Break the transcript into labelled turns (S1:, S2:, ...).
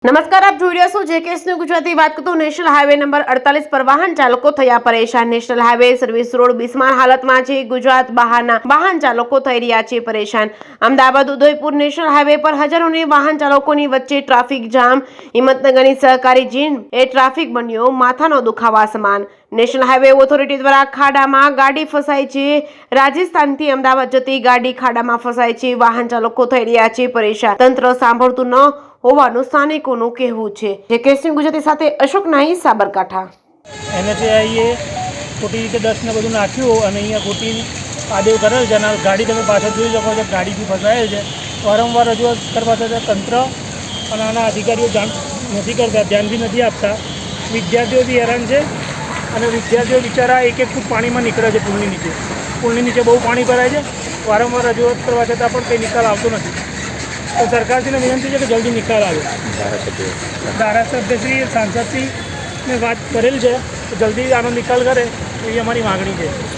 S1: નમસ્કાર, આપ જોઈ રહ્યા છો જેકેએસ ન્યૂઝ ગુજરાતી। વાત કરતો નેશનલ હાઈવે નંબર 48 પર વાહન ચાલકો થયા પરેશાન। નેશનલ હાઈવે સર્વિસ રોડ બિસ્માર હાલતમાં છે। ગુજરાત બહારના વાહન ચાલકો થઈ રહ્યા છે પરેશાન। અમદાવાદ ઉદયપુર નેશનલ હાઈવે પર હજારોની વાહન ચાલકોની વચ્ચે ટ્રાફિક જામ। હિંમતનગરની સહકારી જીન એ ટ્રાફિક બન્યો માથાનો દુખાવા સમાન। નેશનલ હાઈવે ઓથોરિટી દ્વારા ખાડામાં ગાડી ફસાઈ છે। રાજસ્થાનથી અમદાવાદ જતી ગાડી ખાડામાં ફસાઈ છે। વાહન ચાલકો થઈ રહ્યા છે પરેશાન। તંત્ર સાંભળતું ન હોવાનું સ્થાનિકોનું કહેવું છે। જેકેએસ ન્યૂઝ ગુજરાતી સાથે અશોક નાઈ, સાબરકાંઠા।
S2: એનાથી આવીએ ખોટી રીતે 10 ને બધું નાખ્યું અને અહીંયા ખોટી આદેવ કરેલ છે અને ગાડી તમે પાછળ જોઈ શકો છો, ગાડીથી ફસાયેલ છે। વારંવાર રજૂઆત કરવા છતાં તંત્ર અને આના અધિકારીઓ જાણ નથી કરતા, ધ્યાન બી નથી આપતા। વિદ્યાર્થીઓ બી હેરાન છે અને વિદ્યાર્થીઓ બિચારા એક ફૂટ પાણીમાં નીકળે છે પુલની નીચે બહુ પાણી ભરાય છે। વારંવાર રજૂઆત કરવા છતાં પણ કંઈ નિકાલ આવતો નથી। તો સરકારશ્રીને વિનંતી છે કે જલ્દી નિકાલ આવે। ધારાસભ્યશ્રી, સાંસદશ્રીને વાત કરેલ છે તો જલ્દી આનો નિકાલ કરે એવી અમારી માગણી છે।